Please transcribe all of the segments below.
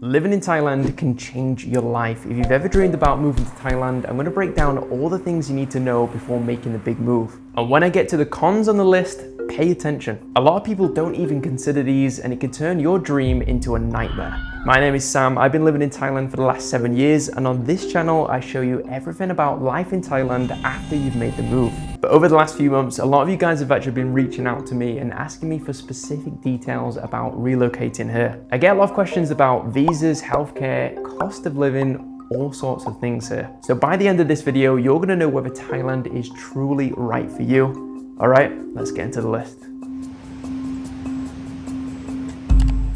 Living in Thailand can change your life. If you've ever dreamed about moving to Thailand, I'm going to break down all the things you need to know before making the big move. And when I get to the cons on the list, pay attention. A lot of people don't even consider these, and it can turn your dream into a nightmare. My name is Sam. I've been living in Thailand for the last 7 years, and on this channel, I show you everything about life in Thailand after you've made the move. But over the last few months, a lot of you guys have actually been reaching out to me and asking me for specific details about relocating here. I get a lot of questions about visas, healthcare, cost of living, all sorts of things here. So by the end of this video, you're gonna know whether Thailand is truly right for you. All right, let's get into the list.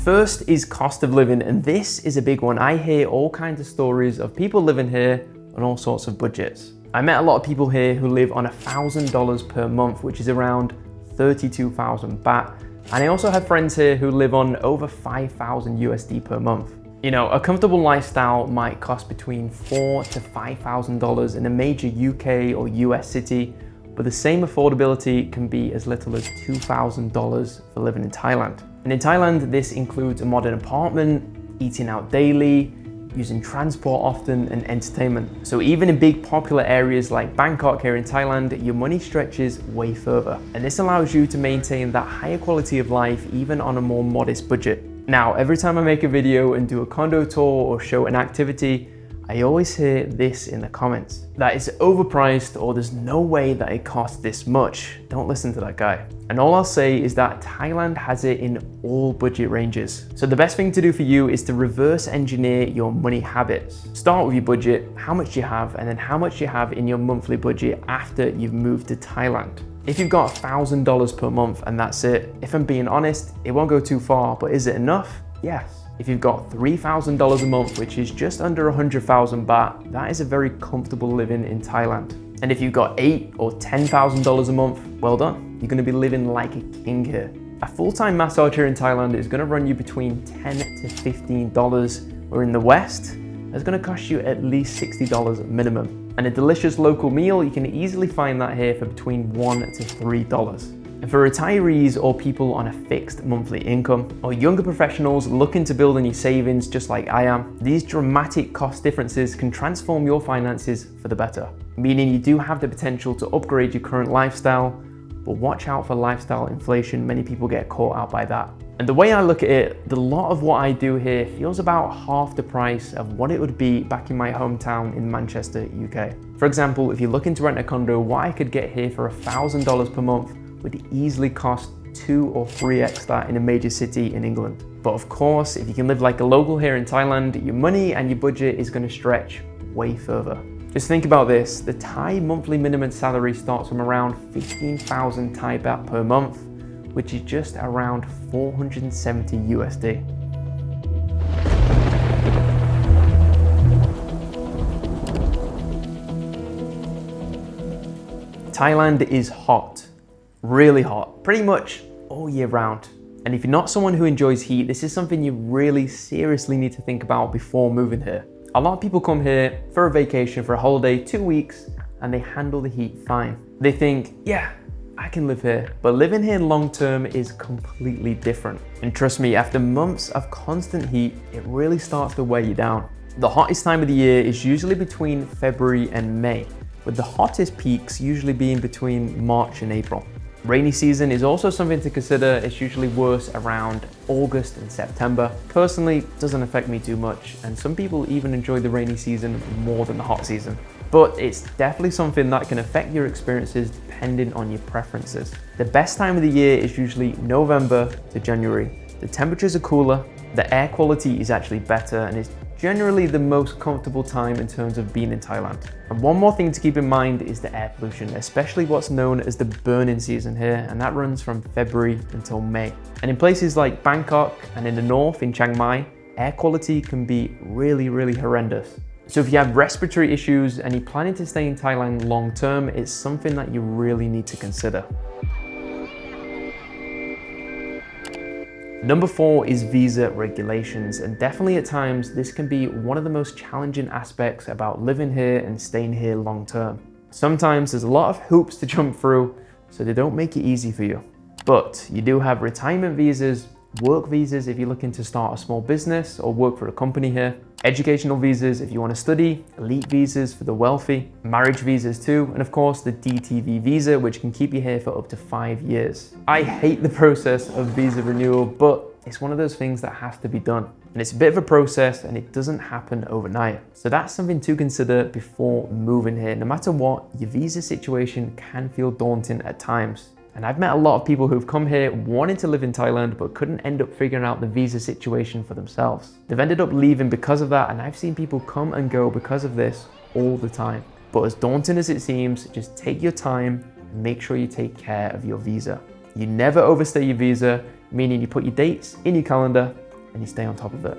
First is cost of living, and this is a big one. I hear all kinds of stories of people living here on all sorts of budgets. I met a lot of people here who live on $1,000 per month, which is around 32,000 baht. And I also have friends here who live on over 5,000 USD per month. You know, a comfortable lifestyle might cost between $4,000 to $5,000 in a major UK or US city, but the same affordability can be as little as $2,000 for living in Thailand. And in Thailand, this includes a modern apartment, eating out daily, using transport often, and entertainment. So even in big popular areas like Bangkok here in Thailand, your money stretches way further. And this allows you to maintain that higher quality of life even on a more modest budget. Now, every time I make a video and do a condo tour or show an activity, I always hear this in the comments, that it's overpriced or there's no way that it costs this much. Don't listen to that guy. And all I'll say is that Thailand has it in all budget ranges. So the best thing to do for you is to reverse engineer your money habits. Start with your budget, how much you have, and then how much you have in your monthly budget after you've moved to Thailand. If you've got $1,000 per month and that's it, if I'm being honest, it won't go too far, but is it enough? Yes. If you've got $3,000 a month, which is just under 100,000 baht, that is a very comfortable living in Thailand. And if you've got $8,000 or $10,000 a month, well done. You're gonna be living like a king here. A full-time massage here in Thailand is gonna run you between $10 to $15, where in the West, it's gonna cost you at least $60 minimum. And a delicious local meal, you can easily find that here for between $1 to $3. And for retirees or people on a fixed monthly income, or younger professionals looking to build on your savings just like I am, these dramatic cost differences can transform your finances for the better. Meaning you do have the potential to upgrade your current lifestyle, but watch out for lifestyle inflation. Many people get caught out by that. And the way I look at it, the lot of what I do here feels about half the price of what it would be back in my hometown in Manchester, UK. For example, if you're looking to rent a condo, what I could get here for $1,000 per month would easily cost 2 or 3x that in a major city in England. But of course, if you can live like a local here in Thailand, your money and your budget is going to stretch way further. Just think about this, the Thai monthly minimum salary starts from around 15,000 Thai baht per month, which is just around 470 USD. Thailand is hot. Really hot, pretty much all year round. And if you're not someone who enjoys heat, this is something you really seriously need to think about before moving here. A lot of people come here for a vacation, for a holiday, 2 weeks, and they handle the heat fine. They think, yeah, I can live here. But living here long term is completely different. And trust me, after months of constant heat, it really starts to weigh you down. The hottest time of the year is usually between February and May, with the hottest peaks usually being between March and April. Rainy season is also something to consider. It's usually worse around August and September. Personally, it doesn't affect me too much, and some people even enjoy the rainy season more than the hot season. But it's definitely something that can affect your experiences depending on your preferences. The best time of the year is usually November to January. The temperatures are cooler, the air quality is actually better, and it's generally the most comfortable time in terms of being in Thailand. And one more thing to keep in mind is the air pollution, especially what's known as the burning season here, and that runs from February until May. And in places like Bangkok and in the north in Chiang Mai, air quality can be really horrendous. So if you have respiratory issues and you're planning to stay in Thailand long term, it's something that you really need to consider. Number 4 is visa regulations, and definitely at times this can be one of the most challenging aspects about living here and staying here long term. Sometimes there's a lot of hoops to jump through, so they don't make it easy for you. But you do have retirement visas, Work visas if you're looking to start a small business or work for a company here. Educational visas if you want to study, elite visas for the wealthy, marriage visas too, and of course the DTV visa, which can keep you here for up to 5 years. I hate the process of visa renewal, but it's one of those things that has to be done. And it's a bit of a process and it doesn't happen overnight. So that's something to consider before moving here. No matter what, your visa situation can feel daunting at times. And I've met a lot of people who've come here wanting to live in Thailand, but couldn't end up figuring out the visa situation for themselves. They've ended up leaving because of that, and I've seen people come and go because of this all the time. But as daunting as it seems, just take your time and make sure you take care of your visa. You never overstay your visa, meaning you put your dates in your calendar and you stay on top of it.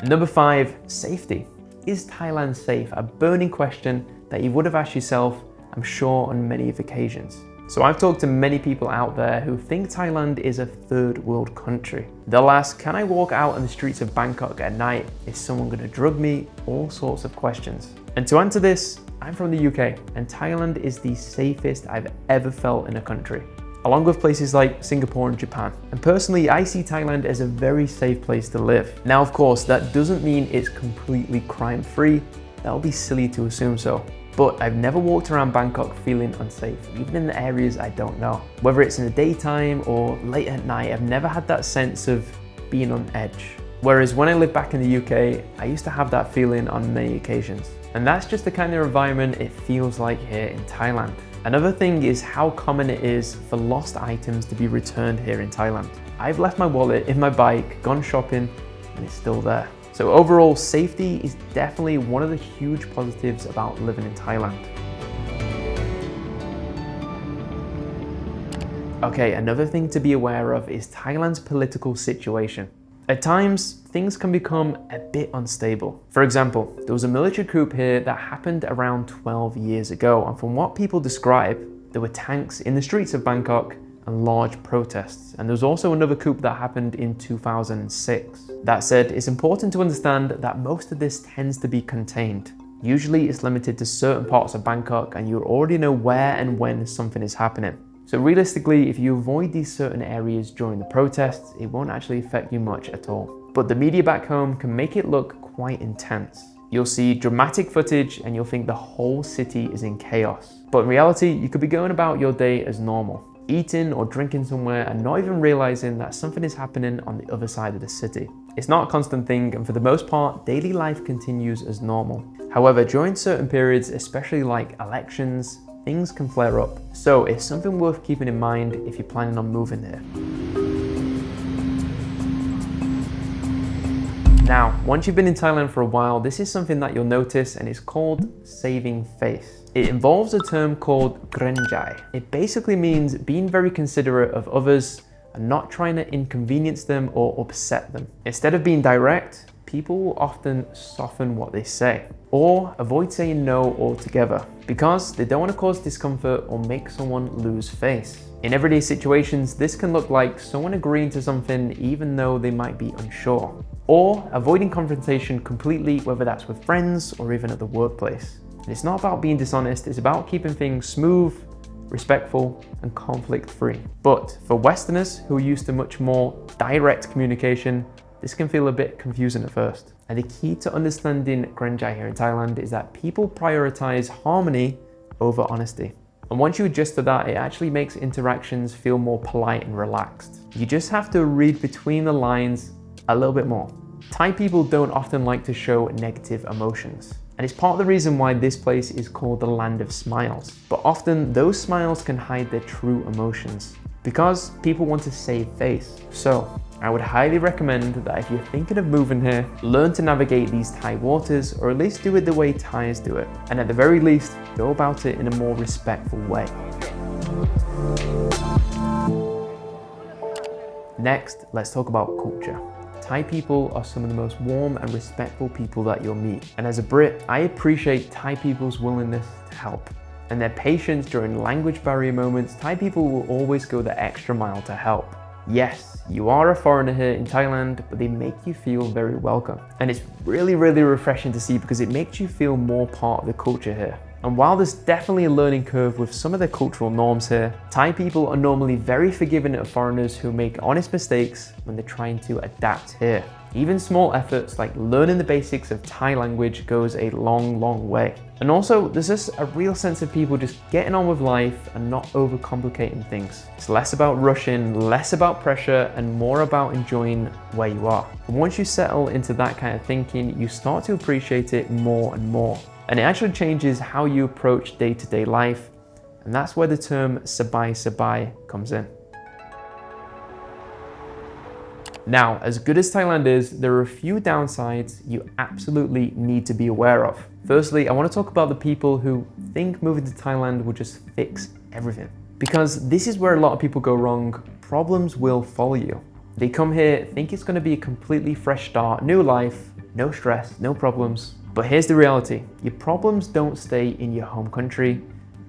Number 5, safety. Is Thailand safe? A burning question that you would have asked yourself, I'm sure, on many occasions. So I've talked to many people out there who think Thailand is a third world country. They'll ask, can I walk out on the streets of Bangkok at night? Is someone going to drug me? All sorts of questions. And to answer this, I'm from the UK, and Thailand is the safest I've ever felt in a country, along with places like Singapore and Japan. And personally, I see Thailand as a very safe place to live. Now, of course, that doesn't mean it's completely crime-free. That would be silly to assume so. But I've never walked around Bangkok feeling unsafe, even in the areas I don't know. Whether it's in the daytime or late at night, I've never had that sense of being on edge. Whereas when I lived back in the UK, I used to have that feeling on many occasions. And that's just the kind of environment it feels like here in Thailand. Another thing is how common it is for lost items to be returned here in Thailand. I've left my wallet in my bike, gone shopping, and it's still there. So overall, safety is definitely one of the huge positives about living in Thailand. Okay, another thing to be aware of is Thailand's political situation. At times, things can become a bit unstable. For example, there was a military coup here that happened around 12 years ago, and from what people describe, there were tanks in the streets of Bangkok and large protests. And there was also another coup that happened in 2006. That said, it's important to understand that most of this tends to be contained. Usually it's limited to certain parts of Bangkok and you already know where and when something is happening. So realistically, if you avoid these certain areas during the protests, it won't actually affect you much at all. But the media back home can make it look quite intense. You'll see dramatic footage and you'll think the whole city is in chaos. But in reality, you could be going about your day as normal, eating or drinking somewhere and not even realizing that something is happening on the other side of the city. It's not a constant thing, and for the most part, daily life continues as normal. However, during certain periods, especially like elections, things can flare up. So it's something worth keeping in mind if you're planning on moving here. Now, once you've been in Thailand for a while, this is something that you'll notice, and it's called saving face. It involves a term called grenjai. It basically means being very considerate of others and not trying to inconvenience them or upset them. Instead of being direct, people will often soften what they say or avoid saying no altogether because they don't want to cause discomfort or make someone lose face. In everyday situations, this can look like someone agreeing to something even though they might be unsure, or avoiding confrontation completely, whether that's with friends or even at the workplace. And it's not about being dishonest, it's about keeping things smooth, respectful, and conflict-free. But for Westerners who are used to much more direct communication, this can feel a bit confusing at first. And the key to understanding grenjai here in Thailand is that people prioritize harmony over honesty. And once you adjust to that, it actually makes interactions feel more polite and relaxed. You just have to read between the lines a little bit more. Thai people don't often like to show negative emotions. And it's part of the reason why this place is called the land of smiles. But often those smiles can hide their true emotions because people want to save face. So I would highly recommend that if you're thinking of moving here, learn to navigate these Thai waters, or at least do it the way Thais do it. And at the very least, go about it in a more respectful way. Next, let's talk about culture. Thai people are some of the most warm and respectful people that you'll meet. And as a Brit, I appreciate Thai people's willingness to help. And their patience during language barrier moments. Thai people will always go the extra mile to help. Yes, you are a foreigner here in Thailand, but they make you feel very welcome. And it's really, really refreshing to see because it makes you feel more part of the culture here. And while there's definitely a learning curve with some of the cultural norms here, Thai people are normally very forgiving of foreigners who make honest mistakes when they're trying to adapt here. Even small efforts like learning the basics of Thai language goes a long, long way. And also, there's just a real sense of people just getting on with life and not overcomplicating things. It's less about rushing, less about pressure, and more about enjoying where you are. And once you settle into that kind of thinking, you start to appreciate it more and more. And it actually changes how you approach day-to-day life. And that's where the term sabai sabai comes in. Now, as good as Thailand is, there are a few downsides you absolutely need to be aware of. Firstly, I want to talk about the people who think moving to Thailand will just fix everything. Because this is where a lot of people go wrong. Problems will follow you. They come here, think it's going to be a completely fresh start, new life, no stress, no problems. But here's the reality. Your problems don't stay in your home country,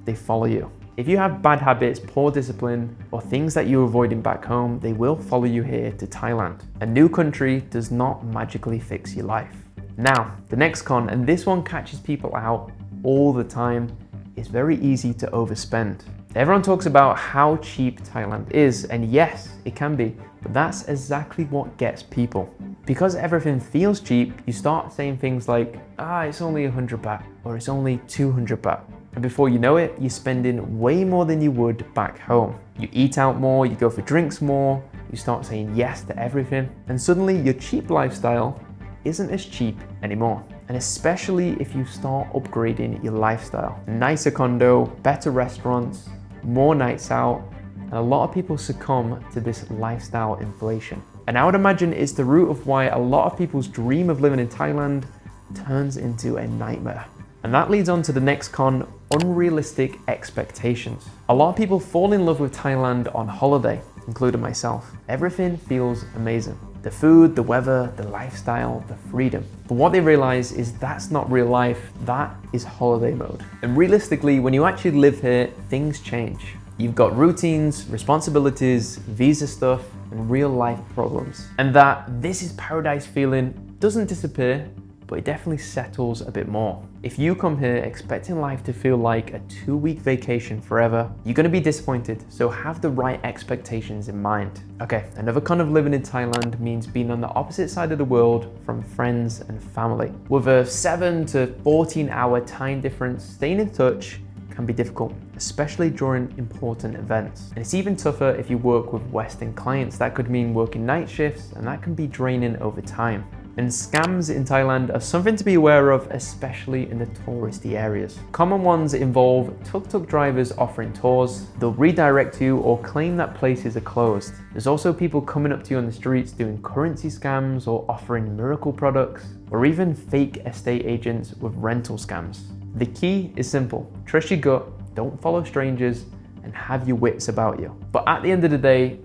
they follow you. If you have bad habits, poor discipline, or things that you're avoiding back home, they will follow you here to Thailand. A new country does not magically fix your life. Now, the next con, and this one catches people out all the time, is very easy to overspend. Everyone talks about how cheap Thailand is, and yes, it can be, but that's exactly what gets people. Because everything feels cheap, you start saying things like, it's only 100 baht, or it's only 200 baht. And before you know it, you're spending way more than you would back home. You eat out more, you go for drinks more, you start saying yes to everything, and suddenly your cheap lifestyle isn't as cheap anymore. And especially if you start upgrading your lifestyle. A nicer condo, better restaurants, more nights out, and a lot of people succumb to this lifestyle inflation. And I would imagine it's the root of why a lot of people's dream of living in Thailand turns into a nightmare. And that leads on to the next con, unrealistic expectations. A lot of people fall in love with Thailand on holiday, including myself. Everything feels amazing. The food, the weather, the lifestyle, the freedom. But what they realize is that's not real life, that is holiday mode. And realistically, when you actually live here, things change. You've got routines, responsibilities, visa stuff, and real life problems. And that this is paradise feeling doesn't disappear, but it definitely settles a bit more. If you come here expecting life to feel like a 2-week vacation forever, you're gonna be disappointed, so have the right expectations in mind. Okay, another con of living in Thailand means being on the opposite side of the world from friends and family. With a 7 to 14 hour time difference, staying in touch can be difficult, especially during important events. And it's even tougher if you work with Western clients. That could mean working night shifts, and that can be draining over time. And scams in Thailand are something to be aware of, especially in the touristy areas. Common ones involve tuk-tuk drivers offering tours. They'll redirect you or claim that places are closed. There's also people coming up to you on the streets doing currency scams or offering miracle products, or even fake estate agents with rental scams. The key is simple. Trust your gut, don't follow strangers, and have your wits about you. But at the end of the day,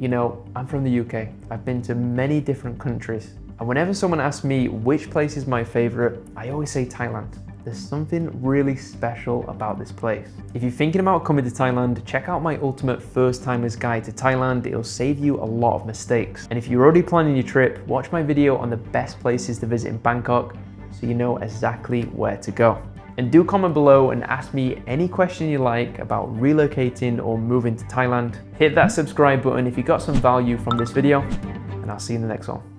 I'm from the UK. I've been to many different countries. And whenever someone asks me which place is my favorite, I always say Thailand. There's something really special about this place. If you're thinking about coming to Thailand, check out my ultimate first timers guide to Thailand. It'll save you a lot of mistakes. And if you're already planning your trip, watch my video on the best places to visit in Bangkok so you know exactly where to go. And do comment below and ask me any question you like about relocating or moving to Thailand. Hit that subscribe button if you got some value from this video, and I'll see you in the next one.